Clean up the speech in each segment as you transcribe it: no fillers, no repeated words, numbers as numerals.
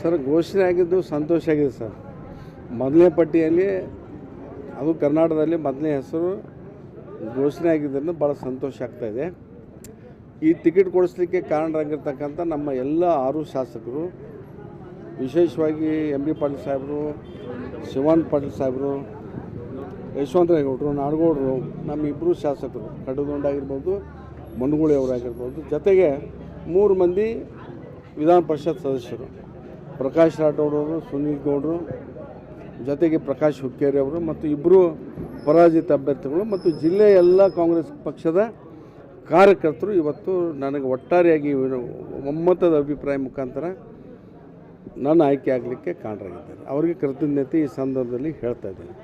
Sir ಘೋಷಣೆ ಆಗಿದ್ದು ಸಂತೋಷ ಆಗಿದೆ ಸರ್. ಮೊದಲನೇ ಪಟ್ಟಿಯಲ್ಲಿ ಅದು ಕರ್ನಾಟಕದಲ್ಲಿ ಮೊದಲನೇ ಹೆಸರು ಘೋಷಣೆ ಆಗಿದ್ದರಿಂದ ಭಾಳ ಸಂತೋಷ ಆಗ್ತಾಯಿದೆ. ಈ ಟಿಕೆಟ್ ಕೊಡಿಸ್ಲಿಕ್ಕೆ ಕಾರಣರಾಗಿರ್ತಕ್ಕಂಥ ನಮ್ಮ ಎಲ್ಲ 6 ಶಾಸಕರು, ವಿಶೇಷವಾಗಿ ಎಂ ಬಿ ಪಾಟೀಲ್ ಸಾಹೇಬರು, ಶಿವಾನಂದ ಪಾಟೀಲ್ ಸಾಹೇಬರು, ಯಶವಂತರಾಯಗೌಡರು, ನಾಡಗೌಡರು, ನಮ್ಮ ಇಬ್ಬರು ಶಾಸಕರು ಕಡದೊಂಡಾಗಿರ್ಬೋದು, ಮನಗೂಳಿ ಅವರಾಗಿರ್ಬೋದು, ಜೊತೆಗೆ 3 ಮಂದಿ ವಿಧಾನ ಪರಿಷತ್ ಸದಸ್ಯರು, ಪ್ರಕಾಶ್ ರಾಠೋಡ್ ಅವರು, ಸುನೀಲ್ ಗೌಡರು, ಜೊತೆಗೆ ಪ್ರಕಾಶ್ ಹುಕ್ಕೇರಿ ಅವರು ಮತ್ತು 2 ಪರಾಜಿತ ಅಭ್ಯರ್ಥಿಗಳು ಮತ್ತು ಜಿಲ್ಲೆಯ ಎಲ್ಲ ಕಾಂಗ್ರೆಸ್ ಪಕ್ಷದ ಕಾರ್ಯಕರ್ತರು ಇವತ್ತು ನನಗೆ ಒಟ್ಟಾರೆಯಾಗಿ ಒಮ್ಮತದ ಅಭಿಪ್ರಾಯ ಮುಖಾಂತರ ನನ್ನ ಆಯ್ಕೆ ಆಗಲಿಕ್ಕೆ ಕಾರಣರಾಗಿದ್ದಾರೆ. ಅವರಿಗೆ ಕೃತಜ್ಞತೆ ಈ ಸಂದರ್ಭದಲ್ಲಿ ಹೇಳ್ತಾ ಇದ್ದೇನೆ.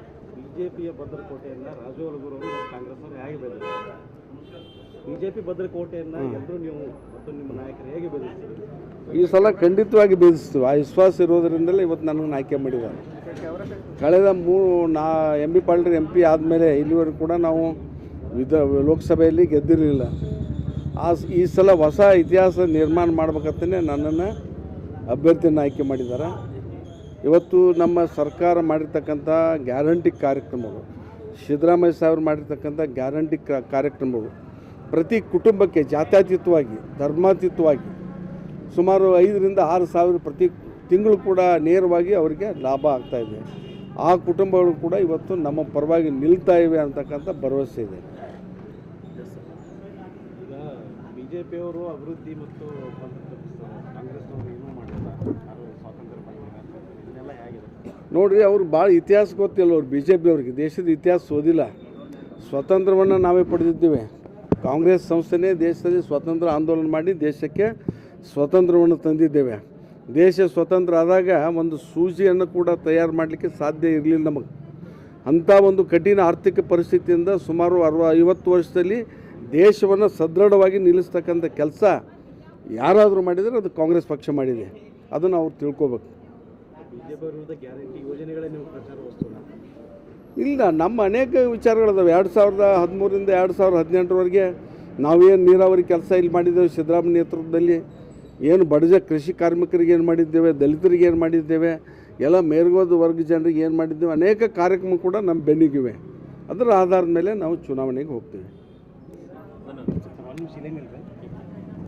ಬಿಜೆಪಿಯ ಭದ್ರಕೋಟೆಯನ್ನು ರಾಜು ಅಲಗೂರು ಅವರು ಕಾಂಗ್ರೆಸ್ ಅವರು ಹೇಗೆ ಬೆಳೆದಿದ್ದಾರೆ? ಬಿಜೆಪಿ ಭದ್ರಕೋಟೆಯನ್ನು ಎಲ್ಲರೂ ನೀವು ಮತ್ತು ನಿಮ್ಮ ನಾಯಕರು ಹೇಗೆ ಬೆಳೆಸ್ತೀರಿ? ಈ ಸಲ ಖಂಡಿತವಾಗಿ ಬೆಳೆಸ್ತೀವಿ. ಆ ವಿಶ್ವಾಸ ಇರೋದರಿಂದಲೇ ಇವತ್ತು ನನ್ನನ್ನು ಆಯ್ಕೆ ಮಾಡಿದ್ದಾರೆ. ಕಳೆದ M B Patil M P ಆದಮೇಲೆ ಇಲ್ಲಿವರೆಗೂ ಕೂಡ ನಾವು ಲೋಕಸಭೆಯಲ್ಲಿ ಗೆದ್ದಿರಲಿಲ್ಲ. ಈ ಸಲ ಹೊಸ ಇತಿಹಾಸ ನಿರ್ಮಾಣ ಮಾಡ್ಬೇಕಂತಲೇ ನನ್ನನ್ನು ಅಭ್ಯರ್ಥಿಯನ್ನು ಆಯ್ಕೆ ಮಾಡಿದ್ದಾರೆ. ಇವತ್ತು ನಮ್ಮ ಸರ್ಕಾರ ಮಾಡಿರ್ತಕ್ಕಂಥ ಗ್ಯಾರಂಟಿ ಕಾರ್ಯಕ್ರಮಗಳು, ಸಿದ್ದರಾಮಯ್ಯ ಸಾಹೇಬರು ಮಾಡಿರ್ತಕ್ಕಂಥ ಗ್ಯಾರಂಟಿ ಕಾರ್ಯಕ್ರಮಗಳು ಪ್ರತಿ ಕುಟುಂಬಕ್ಕೆ ಜಾತ್ಯತೀತವಾಗಿ, ಧರ್ಮಾತೀತವಾಗಿ ಸುಮಾರು 5,000 ರಿಂದ 6,000 ಪ್ರತಿ ತಿಂಗಳು ಕೂಡ ನೇರವಾಗಿ ಅವರಿಗೆ ಲಾಭ ಆಗ್ತಾಯಿದೆ. ಆ ಕುಟುಂಬಗಳು ಕೂಡ ಇವತ್ತು ನಮ್ಮ ಪರವಾಗಿ ನಿಲ್ತಾ ಇವೆ ಅಂತಕ್ಕಂಥ ಭರವಸೆ ಇದೆ. ಈಗ ಬಿಜೆಪಿಯವರು ಅಭಿವೃದ್ಧಿ ಮತ್ತು ಕಾಂಗ್ರೆಸ್ನವರು ಏನೂ ಮಾಡಿಲ್ಲ, ಸ್ವಾತಂತ್ರ್ಯ ಇದನ್ನೆಲ್ಲ ಹೇಗಿದೆ ನೋಡಿರಿ. ಅವ್ರು ಭಾಳ ಇತಿಹಾಸ ಗೊತ್ತಿಲ್ಲ. ಅವ್ರು ಬಿ ಜೆ ಪಿಯವ್ರಿಗೆ ದೇಶದ ಇತಿಹಾಸ ಓದಿಲ್ಲ. ಸ್ವಾತಂತ್ರ್ಯವನ್ನು ನಾವೇ ಪಡೆದಿದ್ದೇವೆ. ಕಾಂಗ್ರೆಸ್ ಸಂಸ್ಥೆನೇ ದೇಶದಲ್ಲಿ ಸ್ವಾತಂತ್ರ್ಯ ಆಂದೋಲನ ಮಾಡಿ ದೇಶಕ್ಕೆ ಸ್ವಾತಂತ್ರ್ಯವನ್ನು ತಂದಿದ್ದೇವೆ. ದೇಶ ಸ್ವತಂತ್ರ ಆದಾಗ ಒಂದು ಸೂಜಿಯನ್ನು ಕೂಡ ತಯಾರು ಮಾಡಲಿಕ್ಕೆ ಸಾಧ್ಯ ಇರಲಿಲ್ಲ ನಮಗೆ. ಅಂಥ ಒಂದು ಕಠಿಣ ಆರ್ಥಿಕ ಪರಿಸ್ಥಿತಿಯಿಂದ ಸುಮಾರು 50 ವರ್ಷದಲ್ಲಿ ದೇಶವನ್ನು ಸದೃಢವಾಗಿ ನಿಲ್ಲಿಸ್ತಕ್ಕಂಥ ಕೆಲಸ ಯಾರಾದರೂ ಮಾಡಿದರೆ ಅದು ಕಾಂಗ್ರೆಸ್ ಪಕ್ಷ ಮಾಡಿದೆ. ಅದನ್ನು ಅವ್ರು ತಿಳ್ಕೊಬೇಕು. ಬಿಜೆಪಿ ವಿರುದ್ಧ ಗ್ಯಾರಂಟಿ ಯೋಜನೆಗಳೇ ನೀವು ಪ್ರಚಾರ ವಸ್ತುನ ಇಲ್ಲ, ನಮ್ಮ ಅನೇಕ ವಿಚಾರಗಳಿದಾವೆ. 2013 ರಿಂದ 2018ರವರೆಗೆ ನಾವೇನು ನೀರಾವರಿ ಕೆಲಸ ಇಲ್ಲಿ ಮಾಡಿದ್ದೇವೆ, ಸಿದ್ದರಾಮಯ್ಯ ನೇತೃತ್ವದಲ್ಲಿ ಏನು ಬಡಜ ಕೃಷಿ ಕಾರ್ಮಿಕರಿಗೆ ಏನು ಮಾಡಿದ್ದೇವೆ, ದಲಿತರಿಗೆ ಏನು ಮಾಡಿದ್ದೇವೆ, ಎಲ್ಲ ಮೇಲ್ಗೋದ ವರ್ಗ ಜನರಿಗೆ ಏನು ಮಾಡಿದ್ದೇವೆ, ಅನೇಕ ಕಾರ್ಯಕ್ರಮ ಕೂಡ ನಮ್ಮ ಬೆನ್ನಿಗಿವೆ. ಅದರ ಆಧಾರದ ಮೇಲೆ ನಾವು ಚುನಾವಣೆಗೆ ಹೋಗ್ತೀವಿ.